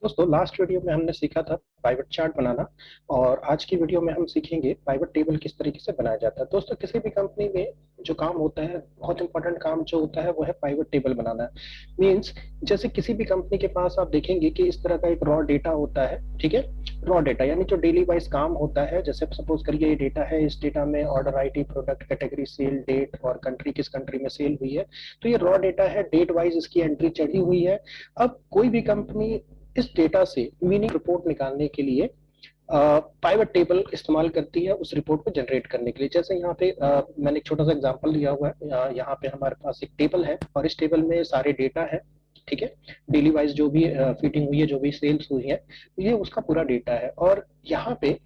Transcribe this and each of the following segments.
दोस्तों last video में हमने सीखा था पाइवट चार्ट बनाना। और आज की वीडियो में हम सीखेंगे पाइवट टेबल किस तरीके से बनाया जाता है। दोस्तों किसी भी कंपनी में जो काम होता है, बहुत इंपॉर्टेंट काम जो होता है वो है पाइवट टेबल बनाना। मींस जैसे किसी भी कंपनी के पास आप देखेंगे कि इस तरह का एक रॉ डेटा होता है। ठीक है, रॉ डेटा यानी जो डेली वाइज काम होता है। जैसे सपोज करिए ये डेटा है, इस डेटा में order ID, product category, sale date और कंट्री, किस कंट्री में सेल हुई है। तो ये रॉ डेटा है, डेट वाइज इसकी एंट्री चढ़ी हुई है। अब कोई भी कंपनी इस डेटा से मीनिंग रिपोर्ट निकालने के लिए पाइवट टेबल इस्तेमाल करती है उस रिपोर्ट को जनरेट करने के लिए। जैसे यहाँ पे मैंने एक छोटा सा एग्जांपल लिया हुआ है। यहाँ पे हमारे पास एक टेबल है और इस टेबल में सारे डेटा है। ठीक है, डेली वाइज जो भी फीटिंग हुई है, जो भी सेल्स हुई है, ये उसका पूरा डेटा है। और यहाँ पे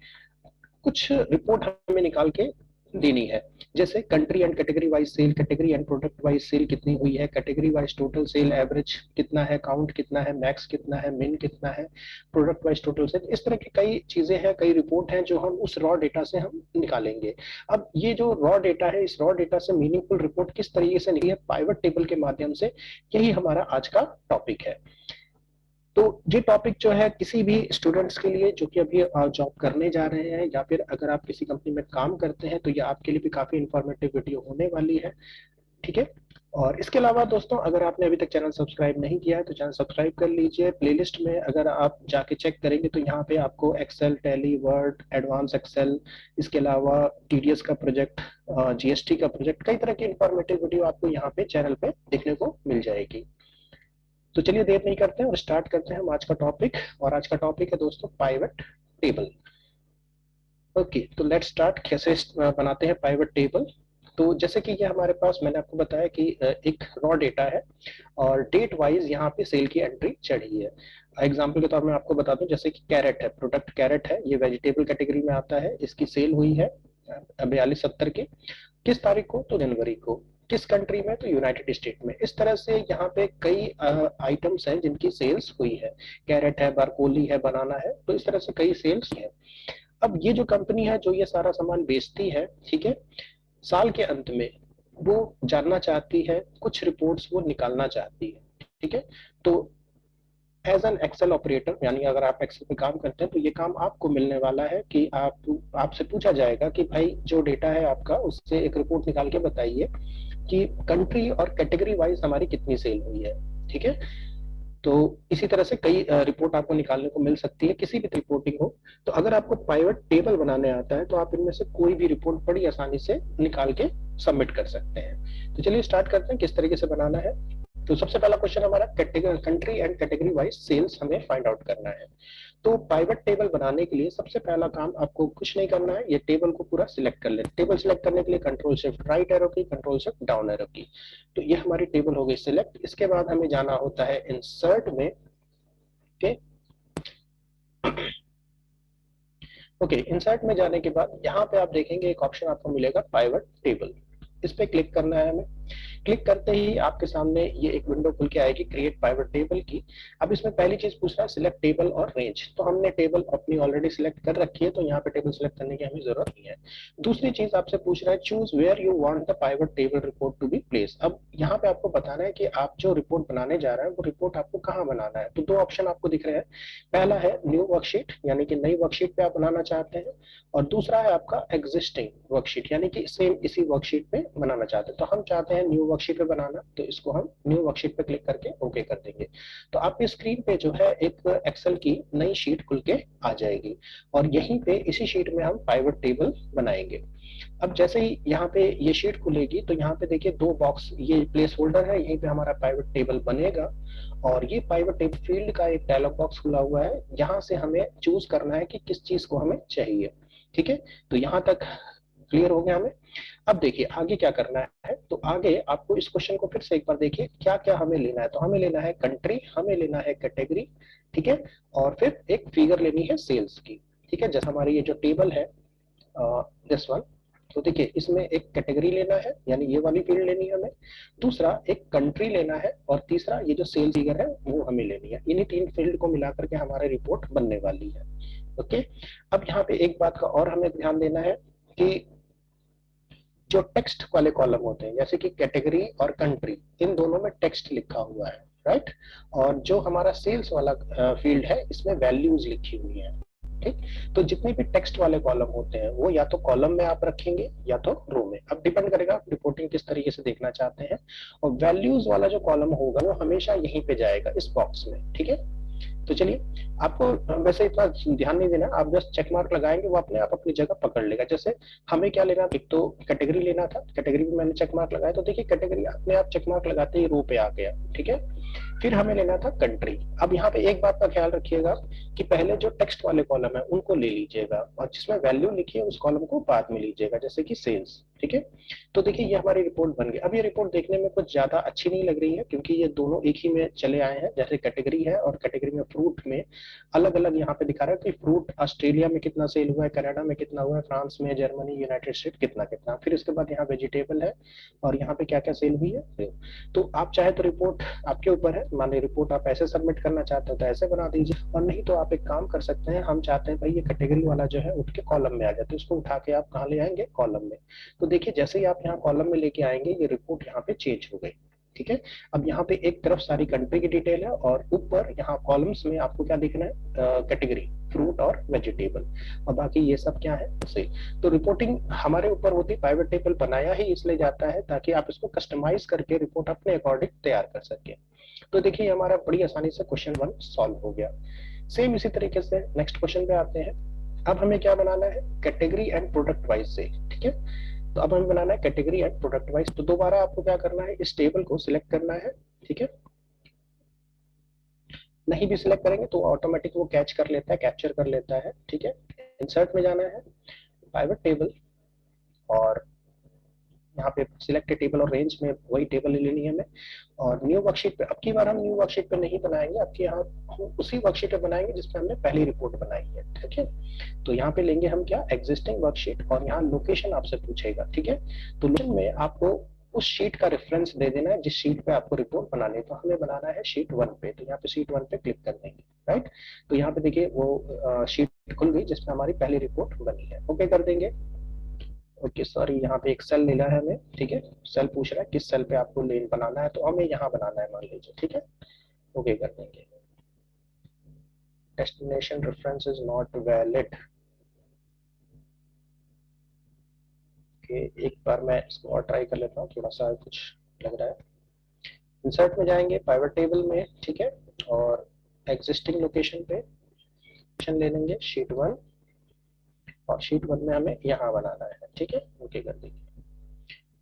कुछ रिपोर्ट हमें निकाल के देनी है। जैसे country and category wise sale, category and product wise sale कितनी हुई है, category wise total sale average कितना है, काउंट कितना है, मैक्स कितना है, मिन कितना है, प्रोडक्ट वाइज टोटल सेल। इस तरह की कई चीजें हैं, कई रिपोर्ट हैं जो हम उस रॉ डेटा से हम निकालेंगे। अब ये जो रॉ डेटा है, इस रॉ डेटा से मीनिंगफुल रिपोर्ट किस तरीके से निकली है पाइवट टेबल के माध्यम से, यही हमारा आज का टॉपिक है। तो ये टॉपिक जो है किसी भी स्टूडेंट्स के लिए जो कि अभी जॉब करने जा रहे हैं, या फिर अगर आप किसी कंपनी में काम करते हैं, तो ये आपके लिए भी काफी इंफॉर्मेटिव वीडियो होने वाली है। ठीक है। और इसके अलावा दोस्तों, अगर आपने अभी तक चैनल सब्सक्राइब नहीं किया है तो चैनल सब्सक्राइब कर लीजिए। प्लेलिस्ट में अगर आप जाके चेक करेंगे तो यहाँ पे आपको excel, tally, word, advance excel, इसके अलावा टीडीएस का प्रोजेक्ट, जीएसटी का प्रोजेक्ट, कई तरह की इंफॉर्मेटिव वीडियो आपको यहाँ पे चैनल पे देखने को मिल जाएगी। तो चलिए देर नहीं करते हैं और स्टार्ट करते हैं हम आज का टॉपिक। और आज का टॉपिक है दोस्तों पाइवट टेबल। ओके, तो लेट्स स्टार्ट। कैसे बनाते हैं पाइवट टेबल। तो जैसे कि ये हमारे पास, मैंने आपको बताया कि एक रॉ डेटा है और डेट वाइज यहाँ पे सेल की एंट्री चढ़ी है। एग्जाम्पल के तौर में आपको बता दूं, जैसे कि कैरेट है, प्रोडक्ट कैरेट है, ये वेजिटेबल कैटेगरी में आता है। इसकी सेल हुई है 4270 की। किस तारीख को? तो जनवरी को। किस कंट्री में? तो यूनाइटेड स्टेट में। इस तरह से यहाँ पे कई आइटम्स हैं जिनकी सेल्स हुई है। कैरेट है, बारकोली है, बनाना है, तो इस तरह से कई सेल्स है। अब ये जो कंपनी है जो ये सारा सामान बेचती है, ठीक है, साल के अंत में वो जानना चाहती है, कुछ रिपोर्ट्स वो निकालना चाहती है। ठीक है, तो एज एन एक्सेल ऑपरेटर, यानी अगर आप एक्सेल पे काम करते हैं तो ये काम आपको मिलने वाला है कि आपसे पूछा जाएगा कि भाई जो डेटा है आपका, उससे एक रिपोर्ट निकाल के बताइए कि कंट्री और कैटेगरी वाइज हमारी कितनी सेल हुई है। ठीक है, तो इसी तरह से कई रिपोर्ट आपको निकालने को मिल सकती है, किसी भी रिपोर्टिंग हो। तो अगर आपको पाइवट टेबल बनाने आता है तो आप इनमें से कोई भी रिपोर्ट बड़ी आसानी से निकाल के सबमिट कर सकते हैं। तो चलिए स्टार्ट करते हैं किस तरीके से बनाना है। तो सबसे पहला क्वेश्चन हमारा country and category wise sales हमें फाइंड आउट करना है। तो पाइवट टेबल बनाने के लिए सबसे पहला काम आपको कुछ नहीं करना है, ये टेबल को पूरा सिलेक्ट कर लें। टेबल सिलेक्ट करने के लिए कंट्रोल शिफ्ट राइट एरो की, कंट्रोल शिफ्ट डाउन एरो की। तो ये हमारी टेबल हो गई सिलेक्ट। इसके बाद हमें जाना होता है इंसर्ट में। ओके, ओके, इंसर्ट में जाने के बाद यहाँ पे आप देखेंगे एक ऑप्शन आपको मिलेगा पाइवट टेबल। इस पे क्लिक करना है हमें। क्लिक करते ही आपके सामने ये एक विंडो खुल के आएगी क्रिएट पाइवट टेबल की। अब इसमें पहली चीज पूछ रहा है सिलेक्ट टेबल और रेंज। तो हमने टेबल अपनी ऑलरेडी सिलेक्ट कर रखी है, तो यहाँ पे टेबल सिलेक्ट करने की हमें जरूरत नहीं है। दूसरी चीज आपसे पूछ रहा है choose where you want the pivot table report to be place. अब यहाँ पे आपको बताना है कि आप जो रिपोर्ट बनाने जा रहे हैं वो रिपोर्ट आपको कहाँ बनाना है। तो दो ऑप्शन आपको दिख रहे हैं। पहला है न्यू वर्कशीट, यानी कि नई वर्कशीट पे आप बनाना चाहते हैं। और दूसरा है आपका एग्जिस्टिंग वर्कशीट, यानी कि सेम इसी वर्कशीट पे बनाना चाहते हैं। तो हम चाहते हैं न्यू वर्कशीट पे बनाना, तो इसको हम न्यू वर्कशीट पे क्लिक करके ओके कर देंगे। तो आपकी स्क्रीन पे जो है एक एक्सेल की नई शीट खुल के आ जाएगी और यहीं पे इसी शीट में हम पाइवट टेबल बनाएंगे। अब जैसे ही यहाँ पे ये शीट खुलेगी तो यहाँ पे देखिए दो बॉक्स, ये प्लेस होल्डर है, यहीं पे हमारा पाइवट टेबल बनेगा। और ये पाइवट टेबल फील्ड का एक डायलॉग बॉक्स खुला हुआ है, यहाँ से हमें चूज करना है कि किस चीज को हमें चाहिए। ठीक है, तो यहाँ तक क्लियर हो गया हमें। अब देखिए आगे क्या करना है। तो आगे आपको इस क्वेश्चन को फिर से एक बार देखिए क्या क्या हमें लेना है। तो हमें लेना है कंट्री, हमें लेना है कैटेगरी, ठीक है, और फिर एक फिगर लेनी है सेल्स की। ठीक है, जैसे हमारी ये जो टेबल है दिस वन, तो देखिए इसमें एक कैटेगरी लेना है, यानी ये वाली फील्ड लेनी है हमें। दूसरा एक कंट्री लेना है और तीसरा ये जो सेल फिगर है वो हमें लेनी है। इन्हीं तीन फील्ड को मिलाकर के हमारी रिपोर्ट बनने वाली है। ओके, अब यहाँ पे एक बात का और हमें ध्यान देना है कि जो टेक्स्ट वाले कॉलम होते हैं, जैसे कि कैटेगरी और कंट्री, इन दोनों में टेक्स्ट लिखा हुआ है। राइट। और जो हमारा सेल्स वाला फील्ड है इसमें वैल्यूज लिखी हुई है। ठीक, तो जितने भी टेक्स्ट वाले कॉलम होते हैं वो या तो कॉलम में आप रखेंगे या तो रो में, अब डिपेंड करेगा आप रिपोर्टिंग किस तरीके से देखना चाहते हैं। और वैल्यूज वाला जो कॉलम होगा वो हमेशा यहीं पे जाएगा इस बॉक्स में। ठीक है, तो चलिए, आपको वैसे इतना ध्यान नहीं देना, आप बस चेक मार्क लगाएंगे वो अपने आप अपनी जगह पकड़ लेगा। जैसे हमें क्या लेना, एक तो कैटेगरी लेना था, कैटेगरी में मैंने चेक मार्क लगाया, तो देखिए कैटेगरी अपने आप चेक मार्क लगाते ही रो पे आ गया। ठीक है, फिर हमें लेना था कंट्री। अब यहाँ पे एक बात का ख्याल रखिएगा कि पहले जो टेक्स्ट वाले कॉलम है उनको ले लीजिएगा और जिसमें वैल्यू लिखी है उस कॉलम को बाद में लीजिएगा, जैसे कि सेल्स। ठीक है, तो देखिए ये हमारी रिपोर्ट बन गई। अब ये रिपोर्ट देखने में कुछ ज्यादा अच्छी नहीं लग रही है क्योंकि ये दोनों एक ही में चले आए हैं। जैसे कैटेगरी है और कैटेगरी में फ्रूट में अलग अलग यहाँ पे दिखा रहा है कि फ्रूट ऑस्ट्रेलिया में कितना सेल हुआ है, कनाडा में कितना हुआ है, फ्रांस में, जर्मनी, यूनाइटेड स्टेट कितना कितना, फिर उसके बाद यहाँ वेजिटेबल है और यहाँ पे क्या क्या सेल हुई है। तो आप चाहे तो रिपोर्ट आपके ऊपर है, मान ली रिपोर्ट आप ऐसे सबमिट करना चाहते हो तो ऐसे बना दीजिए, और नहीं तो आप एक काम कर सकते हैं, हम चाहते हैं भाई ये कैटेगरी वाला जो है उठ के कॉलम में आ जाते, उसको उठा के आप कहाँ ले आएंगे, कॉलम में। तो देखिए जैसे ही आप यहाँ कॉलम में लेके आएंगे ये रिपोर्ट यहाँ पे चेंज हो गई। ठीक है, अब यहाँ पे एक तरफ सारी कंट्री की डिटेल है और ऊपर यहाँ कॉलम्स में आपको क्या दिख रहा है, कैटेगरी फ्रूट और वेजिटेबल, और बाकी ये सब क्या है, सेल। तो रिपोर्टिंग हमारे ऊपर होती, पाइवट टेबल बनाया ही इसलिए जाता है ताकि आप इसको कस्टमाइज करके रिपोर्ट अपने अकॉर्डिंग तैयार कर सके। तो देखिए हमारा बड़ी आसानी से क्वेश्चन 1 सॉल्व हो गया। सेम इसी तरीके से नेक्स्ट क्वेश्चन पे आते हैं। अब हमें क्या बनाना है, कैटेगरी एंड प्रोडक्ट वाइज से। ठीक है, तो अब हमें बनाना है कैटेगरी एंड प्रोडक्ट वाइज। तो दोबारा आपको क्या करना है, इस टेबल को सिलेक्ट करना है। ठीक है, नहीं भी सिलेक्ट करेंगे तो ऑटोमेटिक वो कैच कर लेता है, कैप्चर कर लेता है। ठीक है, इंसर्ट में जाना है, पाइवट टेबल, और यहाँ पे सिलेक्ट टेबल और रेंज में वही टेबल ले लेनी है हमें। और न्यू वर्कशीट पे, अब की बार हम न्यू वर्कशीट पे नहीं बनाएंगे, अब की यहाँ हम उसी वर्कशीट पे बनाएंगे जिसमें हमने पहली रिपोर्ट बनाई है। ठीक है, तो यहाँ पे लेंगे हम क्या, एग्जिस्टिंग वर्कशीट, और यहाँ लोकेशन आपसे पूछेगा। ठीक है, तो लोकेशन में आपको उस शीट का रेफरेंस दे देना है जिस शीट पे आपको रिपोर्ट बनानी है। तो हमें बनाना है शीट 1 पे, तो यहाँ पे शीट 1 पे क्लिक कर देंगे। राइट, तो यहाँ पे देखिए वो शीट खुल गई जिसमें हमारी पहली रिपोर्ट बनी है। ओके कर देंगे। ओके सॉरी, यहाँ पे एक सेल लेना है हमें। ठीक है, सेल पूछ रहा है किस सेल पे आपको लेन बनाना है, तो हमें यहाँ बनाना है मान लीजिए। ठीक है, ओके कर देंगे। Destination reference is not valid. Okay, एक बार मैं इसको और ट्राई कर लेता हूँ, थोड़ा सा कुछ लग रहा है। इंसर्ट में जाएंगे, पाइवट टेबल में। ठीक है, और एग्जिस्टिंग लोकेशन पे ले लेंगे शीट 1, और शीट 1 में हमें यहाँ बनाना है। ठीक है, ओके कर देंगे।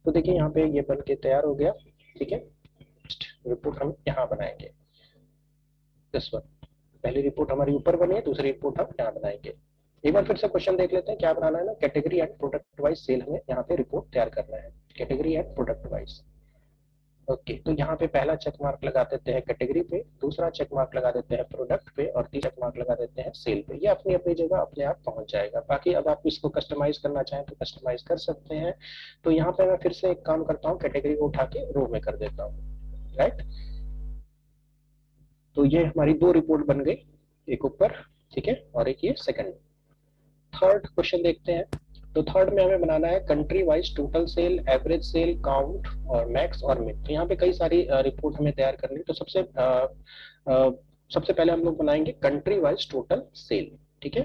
तो देखिए यहाँ पे ये बन के तैयार हो गया। ठीक है, रिपोर्ट हम यहाँ बनाएंगे, दिस वन। पहली रिपोर्ट हमारी ऊपर बनी है, दूसरी रिपोर्ट हम यहाँ बनाएंगे। एक बार फिर से क्वेश्चन देख लेते हैं क्या बनाना है ना, category and product wise sale हमें यहाँ पे रिपोर्ट तैयार करना है, category and product wise. Okay, तो यहाँ पे पहला चेक मार्क लगा देते हैं कैटेगरी पे, दूसरा चेक मार्क लगा देते हैं प्रोडक्ट पे, और तीसरा चेक मार्क लगा देते हैं सेल पे। ये अपनी अपनी जगह अपने आप पहुंच जाएगा। बाकी अब आप इसको कस्टमाइज करना चाहें तो कस्टमाइज कर सकते हैं। तो यहाँ पे मैं फिर से एक काम करता हूँ, कैटेगरी को उठा के रो में कर देता हूँ। राइट, तो ये हमारी 2 रिपोर्ट बन गई, एक ऊपर, ठीक है, और एक ये सेकंड। थर्ड क्वेश्चन देखते हैं। तो थर्ड में हमें बनाना है country wise total sale, average sale, count और मैक्स और मिड। तो यहाँ पे कई सारी रिपोर्ट हमें तैयार करनी है। तो सबसे पहले हम लोग बनाएंगे कंट्री वाइज टोटल सेल। ठीक है,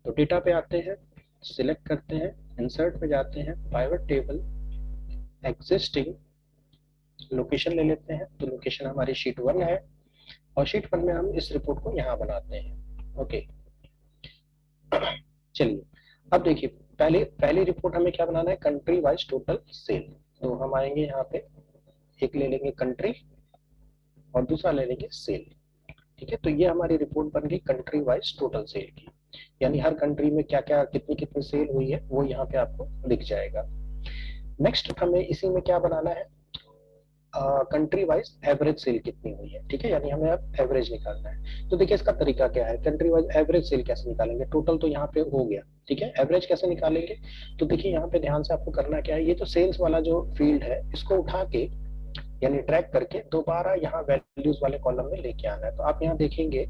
तो डेटा पे आते हैं, सिलेक्ट करते हैं, इंसर्ट में जाते हैं, पाइवट टेबल, एग्जिस्टिंग लोकेशन ले लेते हैं। तो लोकेशन हमारी शीट 1 है, और शीट 1 में हम इस रिपोर्ट को यहाँ बनाते हैं। ओके, चलिए अब देखिए पहली रिपोर्ट हमें क्या बनाना है, कंट्री वाइज टोटल सेल। तो हम आएंगे यहाँ पे, एक ले लेंगे कंट्री और दूसरा ले लेंगे सेल। ठीक है, तो ये हमारी रिपोर्ट बन गई कंट्री वाइज टोटल सेल की, यानी हर कंट्री में क्या क्या कितनी कितनी सेल हुई है वो यहाँ पे आपको दिख जाएगा। नेक्स्ट हमें इसी में क्या बनाना है, कंट्री वाइज एवरेज सेल कितनी हुई है। ठीक है, यानी हमें अब एवरेज निकालना है। तो देखिए इसका तरीका क्या है, कंट्री वाइज एवरेज सेल कैसे निकालेंगे, टोटल तो यहाँ पे हो गया। ठीक है, एवरेज कैसे निकालेंगे, तो देखिए यहाँ पे ध्यान से आपको करना क्या है, ये जो सेल्स वाला जो फील्ड है इसको उठा के यानी ट्रैक करके दोबारा यहाँ वैल्यूज वाले कॉलम में लेके आना है। तो आप यहाँ देखेंगे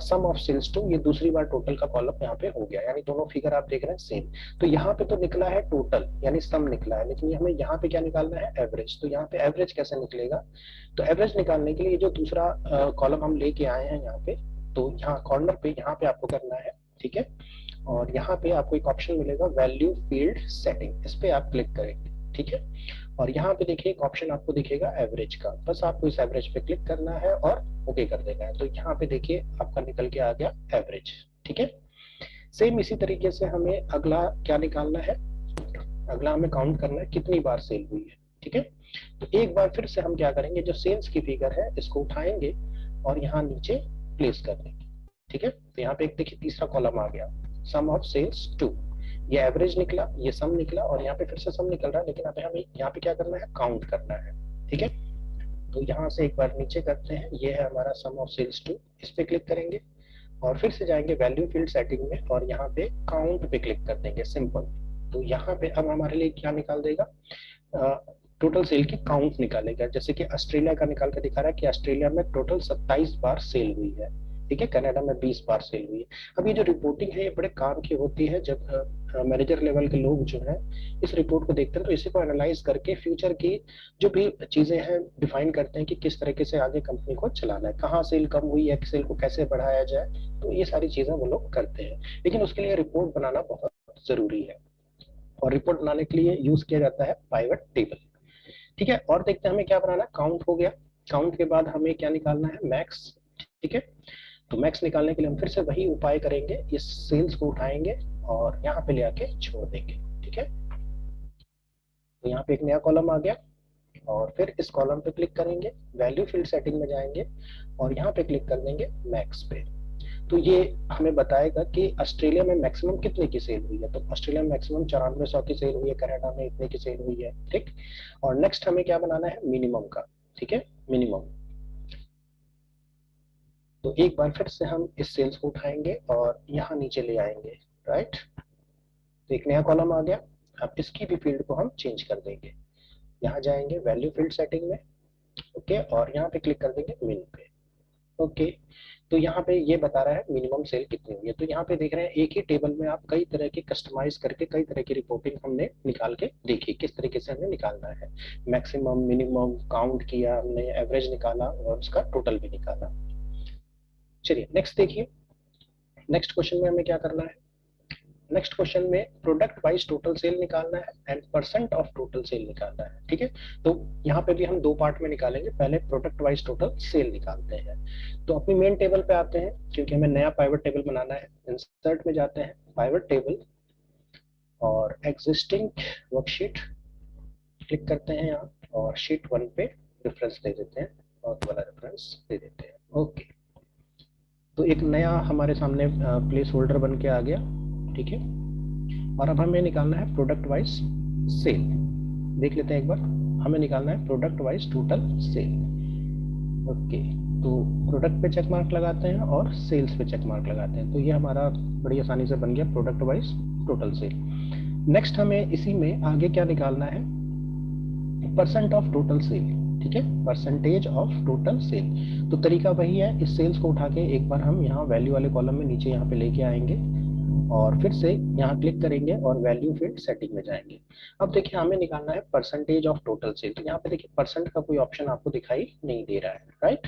सम ऑफ सेल्स टू, ये दूसरी बार टोटल का कॉलम यहाँ पे हो गया, यानी दोनों फिगर आप देख रहे हैं सेम। तो यहाँ पे तो निकला है टोटल यानी सम निकला है, लेकिन हमें यहाँ पे क्या निकालना है, एवरेज। तो यहाँ पे एवरेज कैसे निकलेगा, तो एवरेज निकालने के लिए जो दूसरा कॉलम हम लेके आए हैं यहाँ पे, तो यहाँ कॉर्नर पे यहाँ पे आपको करना है, ठीक है। और यहाँ पे आपको एक ऑप्शन मिलेगा वैल्यू फील्ड सेटिंग, इस पे आप क्लिक करेंगे, ठीक है। और यहाँ पे देखिए एक ऑप्शन आपको दिखेगा एवरेज का, बस आपको इस एवरेज पे क्लिक करना है और ओके कर देना है। तो यहाँ पे देखिए आपका निकल के आ गया एवरेज, ठीक है। सेम इसी तरीके से हमें अगला क्या निकालना है, अगला हमें काउंट करना है कितनी बार सेल हुई है, ठीक है। तो एक बार फिर से हम क्या करेंगे, जो सेल्स की फिगर है इसको उठाएंगे और यहाँ नीचे प्लेस कर देंगे, ठीक है। तो यहाँ पे एक देखिए तीसरा कॉलम आ गया, सम ऑफ सेल्स टू, ये एवरेज निकला, ये सम निकला और यहाँ पे फिर से सम निकल रहा है, लेकिन अभी हमें यहाँ पे क्या करना है, काउंट करना है, ठीक है। तो यहाँ से एक बार नीचे करते हैं, ये है हमारा सम ऑफ सेल्स टू, इस पे क्लिक करेंगे और फिर से जाएंगे वैल्यू फील्ड सेटिंग में और यहाँ पे काउंट पे क्लिक कर देंगे, सिंपल। तो यहाँ पे अब हमारे लिए क्या निकाल देगा, टोटल सेल की काउंट निकालेगा। जैसे कि ऑस्ट्रेलिया का निकाल कर दिखा रहा है कि ऑस्ट्रेलिया में टोटल 27 बार सेल हुई है, ठीक है। कनाडा में 20 बार सेल हुई है। अब ये जो रिपोर्टिंग है ये बड़े काम की होती है, जब मैनेजर लेवल के लोग जो है इस रिपोर्ट को देखते हैं तो इसी को एनालाइज करके फ्यूचर की जो भी चीजें हैं डिफाइन करते हैं कि किस तरीके से आगे कंपनी को चलाना है, कहाँ सेल कम हुई है, सेल को कैसे बढ़ाया जाए, तो ये सारी चीजें वो लोग करते हैं। लेकिन उसके लिए रिपोर्ट बनाना बहुत जरूरी है और रिपोर्ट बनाने के लिए यूज किया जाता है पाइवट टेबल, ठीक है। और देखते हैं हमें क्या बनाना, काउंट हो गया, काउंट के बाद हमें क्या निकालना है, मैक्स, ठीक है। तो मैक्स निकालने के लिए हम फिर से वही उपाय करेंगे, इस सेल्स को उठाएंगे और यहाँ पे ले आके छोड़ देंगे, ठीक है। तो यहाँ पे एक नया कॉलम आ गया और फिर इस कॉलम पे क्लिक करेंगे, वैल्यू फील्ड सेटिंग में जाएंगे और यहाँ पे क्लिक कर देंगे मैक्स पे। तो ये हमें बताएगा कि ऑस्ट्रेलिया में मैक्सिमम कितने की सेल हुई है, तो ऑस्ट्रेलिया में मैक्सिमम 9400 की सेल हुई है, कनाडा में इतने की सेल हुई है, ठीक। और नेक्स्ट हमें क्या बनाना है, मिनिमम का, ठीक है, मिनिमम। तो एक बार फिर से हम इस सेल्स को उठाएंगे और यहाँ नीचे ले आएंगे, राइट। तो एक नया कॉलम आ गया, अब इसकी भी फील्ड को हम चेंज कर देंगे, यहाँ जाएंगे वैल्यू फील्ड सेटिंग में, ओके, और यहाँ पे क्लिक कर देंगे मिन पे, ओके। तो यहाँ पे ये बता रहा है मिनिमम सेल कितनी हुई है। तो यहाँ पे देख रहे हैं एक ही टेबल में आप कई तरह की कस्टमाइज करके कई तरह की रिपोर्टिंग हमने निकाल के देखी, किस तरीके से हमें निकालना है, मैक्सिमम, मिनिमम, काउंट किया हमने, एवरेज निकाला और उसका टोटल भी निकाला। चलिए नेक्स्ट देखिए, नेक्स्ट क्वेश्चन में हमें क्या करना है, नेक्स्ट क्वेश्चन में प्रोडक्ट वाइज टोटल सेल निकालना है and percent of total sale निकालना है, ठीक है। तो यहाँ पे भी हम दो पार्ट में निकालेंगे, पहले प्रोडक्ट वाइज टोटल सेल निकालते हैं। तो अपनी मेन टेबल पे आते हैं, क्योंकि हमें नया पाइवट टेबल बनाना है। इंसर्ट में जाते हैं, पाइवट टेबल और एग्जिस्टिंग वर्कशीट क्लिक करते हैं यहाँ और शीट 1 पे रेफरेंस दे देते हैं और वाला रेफरेंस दे देते हैं, ओके। तो एक नया हमारे सामने प्लेस होल्डर बन के आ गया, ठीक है। और अब हमें निकालना है प्रोडक्ट वाइज सेल, देख लेते हैं एक बार, हमें निकालना है product wise total cell, okay. तो प्रोडक्ट पे चेक मार्क लगाते हैं और सेल्स पे चेक मार्क लगाते हैं, तो ये हमारा बड़ी आसानी से बन गया product wise total cell. Next हमें इसी में आगे क्या निकालना है, परसेंट ऑफ टोटल सेल, ठीक है, परसेंटेज ऑफ टोटल सेल। तो तरीका वही है, इस सेल्स को उठा के एक बार हम यहाँ वैल्यू वाले कॉलम में नीचे यहाँ पे लेके आएंगे और फिर से यहाँ क्लिक करेंगे और वैल्यू फील्ड सेटिंग में जाएंगे। अब देखिए हमें निकालना है परसेंटेज ऑफ टोटल सेल। तो यहाँ पे देखिए परसेंट का कोई ऑप्शन आपको दिखाई नहीं दे रहा है, राइट।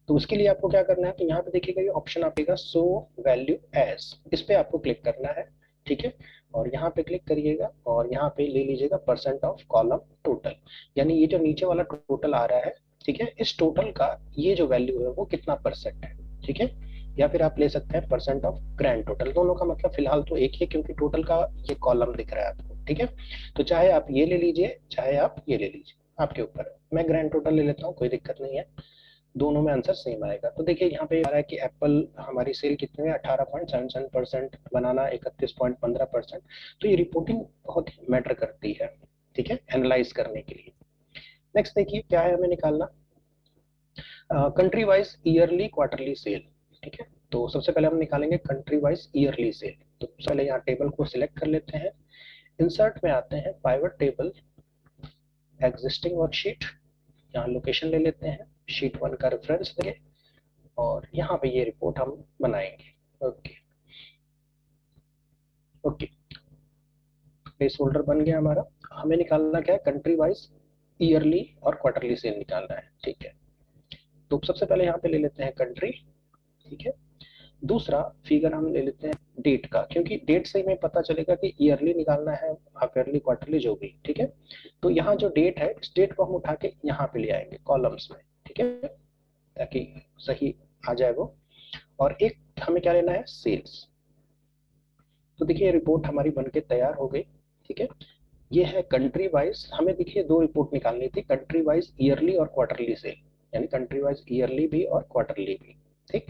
तो उसके लिए आपको क्या करना है, तो यहाँ पे देखिएगा ये ऑप्शन आपका शो वैल्यू एज, इस पे आपको क्लिक करना है, ठीक है। और यहाँ पे क्लिक करिएगा और यहाँ पे ले लीजिएगा परसेंट ऑफ कॉलम टोटल, यानी ये जो नीचे वाला टोटल आ रहा है, ठीक है, इस टोटल का ये जो वैल्यू है वो कितना परसेंट है, ठीक है। या फिर आप ले सकते हैं परसेंट ऑफ ग्रैंड टोटल, दोनों का मतलब फिलहाल तो एक ही, क्योंकि टोटल का ये कॉलम दिख रहा है आपको, ठीक है। तो चाहे आप ये ले लीजिए चाहे आप ये ले लीजिए, आपके ऊपर है। मैं ग्रैंड टोटल ले लेता हूँ, कोई दिक्कत नहीं है, दोनों में आंसर सेम आएगा। तो देखिए यहाँ पे आ रहा है कि एप्पल हमारी सेल कितने में, 18.77%, बनाना 31.15%। तो ये रिपोर्टिंग बहुत मैटर करती है, ठीक है, एनालाइज करने के लिए। नेक्स्ट देखिए क्या है हमें निकालना, country wise yearly quarterly sale, ठीक है। तो सबसे पहले हम निकालेंगे कंट्री वाइज ईयरली सेल। तो पहले यहाँ टेबल को सिलेक्ट कर लेते हैं, इंसर्ट में आते हैं, पाइवट टेबल, एग्जिस्टिंग वर्कशीट, यहाँ लोकेशन ले लेते हैं, शीट 1 का रेफरेंस देंगे और यहाँ पे ये रिपोर्ट हम बनाएंगे। ओके ओके, प्लेस होल्डर बन गया हमारा। हमें निकालना क्या है, कंट्री वाइज ईयरली और क्वार्टरली सेल निकालना है। ठीक है, तो सबसे पहले यहाँ पे ले लेते हैं कंट्री। ठीक है, दूसरा फिगर हम ले लेते हैं डेट का, क्योंकि डेट से हमें पता चलेगा कि ईयरली निकालना है, हाफ ईयरली, क्वार्टरली, जो भी। ठीक है, तो यहाँ जो डेट है, इस डेट को हम उठा के यहाँ पे ले आएंगे कॉलम्स में। ठीक है, ताकि सही आ जाए वो। और एक हमें क्या लेना है, सेल्स। तो देखिए रिपोर्ट हमारी बनके तैयार हो गई। ठीक है, ये है कंट्री वाइज। हमें देखिए दो रिपोर्ट निकालनी थी, कंट्री वाइज ईयरली और क्वार्टरली सेल, यानी कंट्री वाइज ईयरली भी और क्वार्टरली भी। ठीक,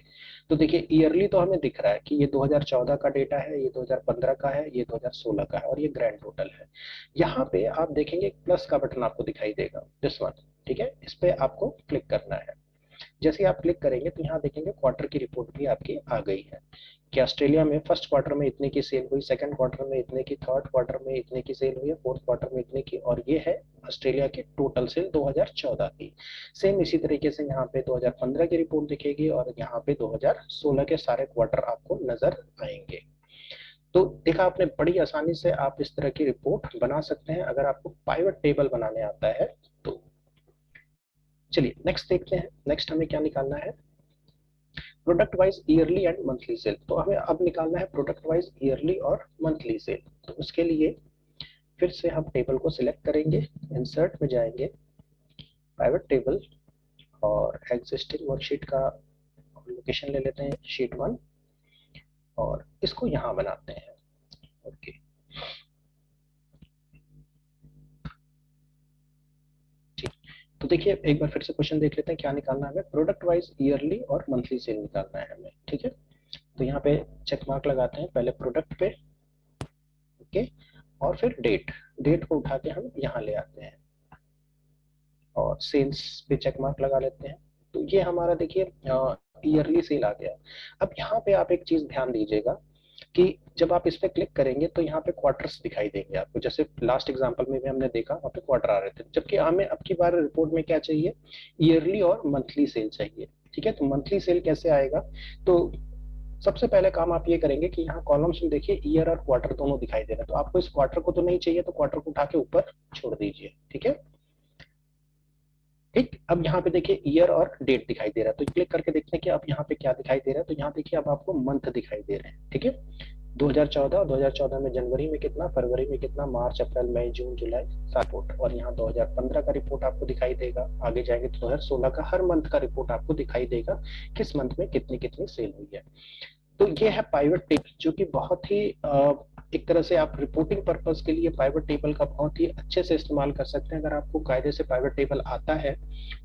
तो देखिए ईयरली तो हमें दिख रहा है कि ये 2014 का डेटा है, ये 2015 का है, ये 2016 का है, और ये ग्रैंड टोटल है। यहाँ पे आप देखेंगे प्लस का बटन आपको दिखाई देगा, दिस वन। ठीक है, इस पे आपको क्लिक करना है। जैसे ही आप क्लिक करेंगे तो यहाँ देखेंगे क्वार्टर की रिपोर्ट भी आपकी आ गई है कि ऑस्ट्रेलिया में फर्स्ट क्वार्टर में इतने की सेल हुई, सेकंड क्वार्टर में इतने की, थर्ड क्वार्टर में इतने की सेल हुई है, फोर्थ क्वार्टर में इतने की, और ये है ऑस्ट्रेलिया की टोटल सेल 2014 की। सेम इसी तरीके से यहाँ पे 2015 की रिपोर्ट दिखेगी और यहाँ पे 2016 के सारे क्वार्टर आपको नजर आएंगे। तो देखा आपने, बड़ी आसानी से आप इस तरह की रिपोर्ट बना सकते हैं अगर आपको पाइवट टेबल बनाने आता है तो। चलिए नेक्स्ट देखते हैं, नेक्स्ट हमें क्या निकालना है, product wise yearly and monthly cell. तो हमें अब निकालना है प्रोडक्ट वाइज ईयरली और मंथली सेल। तो उसके लिए फिर से हम टेबल को सिलेक्ट करेंगे, इंसर्ट में जाएंगे, प्राइवेट टेबल, और एग्जिस्टिंग वर्कशीट का लोकेशन ले लेते हैं शीट 1, और इसको यहाँ बनाते हैं। ओके, तो देखिए एक बार फिर से क्वेश्चन देख लेते हैं क्या निकालना है हमें, प्रोडक्ट वाइज ईयरली और मंथली सेल निकालना है हमें। ठीक है, तो यहाँ पे चेक मार्क लगाते हैं, पहले प्रोडक्ट पे, ओके, और फिर डेट, डेट को उठा के हम यहाँ ले आते हैं, और सेल्स पे चेक मार्क लगा लेते हैं। तो ये हमारा देखिए ईयरली सेल आ गया। अब यहाँ पे आप एक चीज ध्यान दीजिएगा कि जब आप इस पे क्लिक करेंगे तो यहाँ पे क्वार्टर्स दिखाई देंगे आपको, जैसे लास्ट एग्जांपल में भी हमने देखा वहाँ पे क्वार्टर आ रहे थे, जबकि हमें अब की बार रिपोर्ट में क्या चाहिए, ईयरली और मंथली सेल चाहिए। ठीक है, तो मंथली सेल कैसे आएगा, तो सबसे पहले काम आप ये करेंगे कि यहाँ कॉलम्स में देखिए ईयर और क्वार्टर दोनों दिखाई दे रहे हैं, तो आपको इस क्वार्टर को तो नहीं चाहिए, तो क्वार्टर को उठा के ऊपर छोड़ दीजिए। ठीक है, ठीक, अब यहाँ पे देखिए ईयर और डेट दिखाई दे रहा है, तो क्लिक करके देखते हैं कि अब यहाँ पे क्या दिखाई दे रहा है। तो यहाँ देखिए अब आपको मंथ दिखाई दे रहे हैं। ठीक है, 2014, 2014 में जनवरी में कितना, फरवरी में कितना, मार्च, अप्रैल, मई, जून, जुलाई, 7 और यहाँ 2015 का रिपोर्ट आपको दिखाई देगा। आगे जाएंगे तो 2016 का हर मंथ का रिपोर्ट आपको दिखाई देगा, किस मंथ में कितनी कितनी सेल हुई है। तो ये है पाइवट टेबल, जो कि बहुत ही एक तरह से आप रिपोर्टिंग पर्पस के लिए पाइवट टेबल का बहुत ही अच्छे से इस्तेमाल कर सकते हैं। अगर आपको कायदे से पाइवट टेबल आता है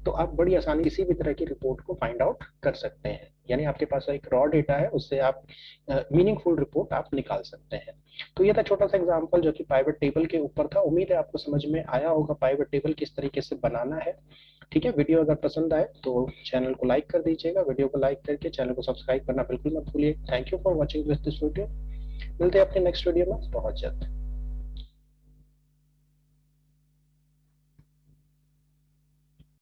तो आप बड़ी आसानी किसी भी तरह की रिपोर्ट को फाइंड आउट कर सकते हैं, यानी आपके पास एक रॉ डेटा है, उससे आप मीनिंगफुल रिपोर्ट आप निकाल सकते हैं। तो ये था छोटा सा एग्जांपल जो कि पाइवट टेबल के ऊपर था। उम्मीद है आपको समझ में आया होगा पाइवट टेबल किस तरीके से बनाना है। ठीक है, वीडियो अगर पसंद आए तो चैनल को लाइक कर दीजिएगा, वीडियो को लाइक करके चैनल को सब्सक्राइब करना बिल्कुल मत भूलिए। Thank you for watching this video, मिलते हैं अपने नेक्स्ट वीडियो में बहुत जल्द।